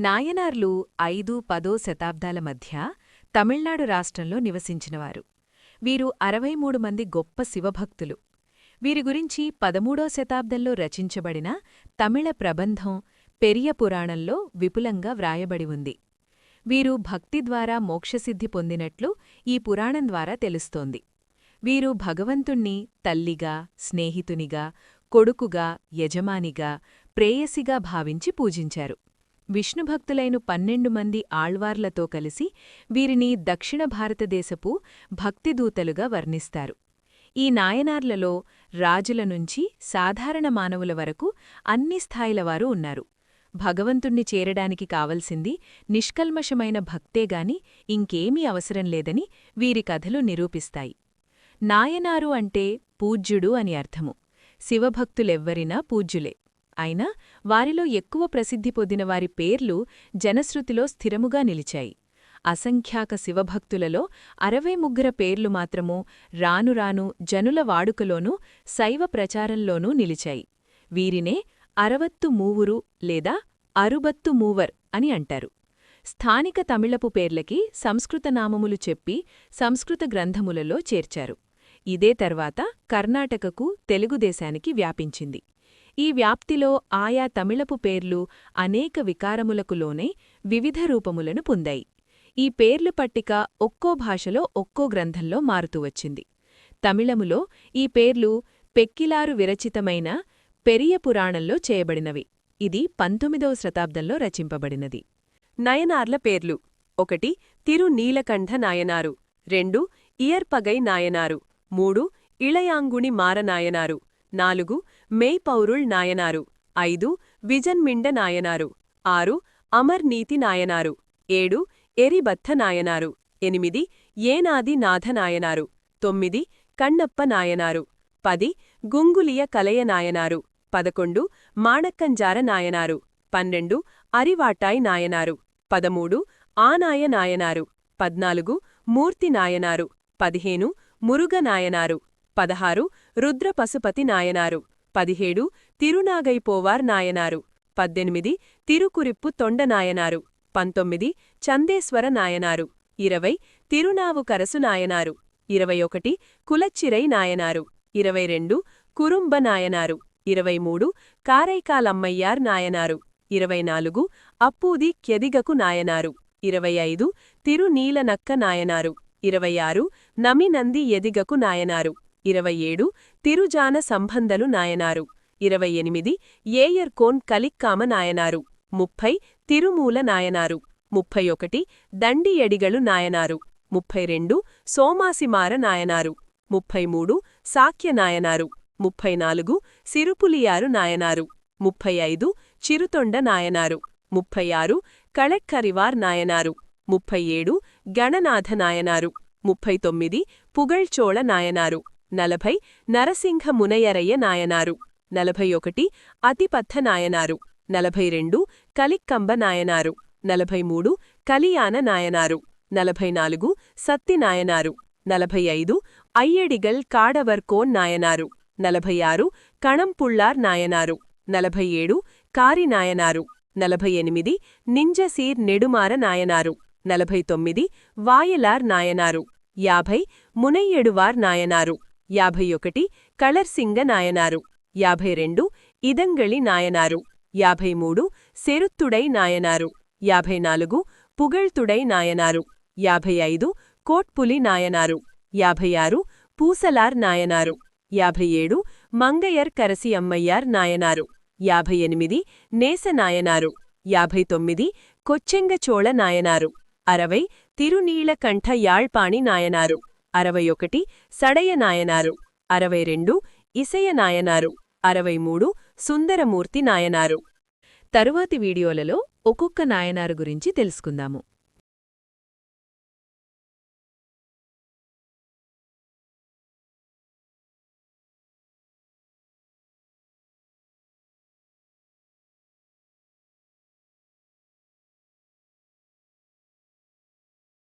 నాయనార్లు 5–10 శతాబ్దాల మధ్య తమిళనాడు రాష్ట్రంలో నివసించినవారు. వీరు 63 మంది గొప్ప శివభక్తులు. వీరి గురించి 13వ శతాబ్దంలో రచించబడిన తమిళ ప్రబంధం పెరియ పురాణంలో విపులంగా వ్రాయబడి ఉంది. వీరు భక్తి ద్వారా మోక్షసిద్ధి పొందినట్లు ఈ పురాణం ద్వారా తెలుస్తోంది. వీరు భగవంతుణ్ణి తల్లిగా, స్నేహితునిగా, కొడుకుగా, యజమానిగా, ప్రేయసిగా భావించి పూజించారు. విష్ణుభక్తులైన 12 మంది ఆళ్వార్లతో కలిసి వీరిని దక్షిణ భారతదేశపు భక్తిదూతలుగా వర్ణిస్తారు. ఈ నాయనార్లలో రాజుల నుంచి సాధారణ మానవుల వరకు అన్ని స్థాయిలవారు ఉన్నారు. భగవంతుణ్ణి చేరడానికి కావలసింది నిష్కల్మషమైన భక్తేగాని ఇంకేమీ అవసరం లేదని వీరి కథలు నిరూపిస్తాయి. నాయనారు అంటే పూజ్యుడు అని అర్థము. శివభక్తులెవ్వరినా పూజ్యులే. అయినా వారిలో ఎక్కువ ప్రసిద్ధి పొందిన వారి పేర్లు జనశ్రుతిలో స్థిరముగా నిలిచాయి. అసంఖ్యాక శివభక్తులలో 63 పేర్లు మాత్రము రానురాను జనుల వాడుకలోనూ శైవ ప్రచారంలోనూ నిలిచాయి. వీరినే 63 లేదా అరుబత్తు మూవర్ అని అంటారు. స్థానిక తమిళపు పేర్లకి సంస్కృత నామములు చెప్పి సంస్కృత గ్రంథములలో చేర్చారు. ఇదే తర్వాత కర్ణాటకకు తెలుగుదేశానికి వ్యాపించింది. ఈ వ్యాప్తిలో ఆయా తమిళపు పేర్లు అనేక వికారములకు లోనై వివిధ రూపములను పొందాయి. ఈ పేర్లు పట్టిక ఒక్కో భాషలో ఒక్కో గ్రంథంలో మారుతూ వచ్చింది. తమిళములో ఈ పేర్లు పెక్కిలారు విరచితమైన పెరియ పురాణంలో చేయబడినవి. ఇది 19వ శతాబ్దంలో రచింపబడినది. నయనార్ల పేర్లు: 1 తిరునీలకంఠ నాయనారు, 2 ఇయర్పగై నాయనారు, 3 ఇళయాంగుణి మార నాయనారు, 4 మెయ్పౌరుళ్ నాయనారు, 5 విజన్మిండ నాయనారు, 6 అమర్నీతి నాయనారు, 7 ఎరిబత్థ నాయనారు, 8 ఏనాది నాథ నాయనారు, 9 కన్నప్ప నాయనారు, 10 గుంగులియ కలయ నాయనారు, 11 మాణక్కంజార నాయనారు, 12 అరివాటాయ్ నాయనారు, 13 ఆనాయ నాయనారు, 14 మూర్తి నాయనారు, 15 మురుగ నాయనారు, 16 రుద్రపశుపతి నాయనారు, 17 తిరునాగైపోవార్ నాయనారు, 18 తిరుకురిప్పు తొండ నాయనారు, 19 చందేశ్వర నాయనారు, 20 తిరునావుకరసు నాయనారు, 21 కులచ్చిరై నాయనారు, 22 కురుంబ నాయనారు, 23 కారైకాలమ్మయ్యార్ నాయనారు, 24 అప్పూది కెదిగకు నాయనారు, 25 తిరునీలనక్క నాయనారు, 26 నమినంది ఎదిగకు నాయనారు, 27 తిరుజాన సంబంధలు నాయనారు, 28 ఏయర్కోన్ కలిక్కామ నాయనారు, 30 తిరుమూల నాయనారు, 31 దండి ఎడిగలు నాయనారు, 32 సోమాసిమార నాయనారు, 33 సాక్య నాయనారు, 34 సిరుపులియారు నాయనారు, 35 చిరుతొండ నాయనారు, 36 కళక్కరివార్ నాయనారు, 37 గణనాథ నాయనారు, 39 పుగళ్చోళ నాయనారు, 40 నరసింహ మునయరయ్య నాయనారు, 41 అతిపథ నాయనారు, 42 కలిక్కంబ నాయనారు, 43 కలియాన నాయనారు, 44 సత్తి నాయనారు, 45 అయ్యడిగల్ కాడవర్కోన్ నాయనారు, 46 కణంపుళ్ళార్ నాయనారు, 47 కారి నాయనారు, 48 నింజసీర్ నెడుమార నాయనారు, 49 వాయలార్ నాయనారు, 50 మునయ్యడువార్ నాయనారు, 51 కళర్సింగ నాయనారు, 52 ఇదంగళి నాయనారు, 53 సెరుత్తుడై నాయనారు, 54 పుగళ్తుడై నాయనారు, 55 కోట్పులి నాయనారు, 56 పూసలార్ నాయనారు, 57 మంగయర్ కరసి అమ్మయ్యార్ నాయనారు, 58 నేస నాయనారు, 59 కొచ్చెంగచోళ నాయనారు, 60 తిరునీలకంఠ యాళ్పాణి నాయనారు, 61 సడయ నాయనారు, 62 ఇసయ నాయనారు, 63 సుందరమూర్తి నాయనారు. తరువాతి వీడియోలలో ఒక్కొక్క నాయనారు గురించి తెలుసుకుందాము.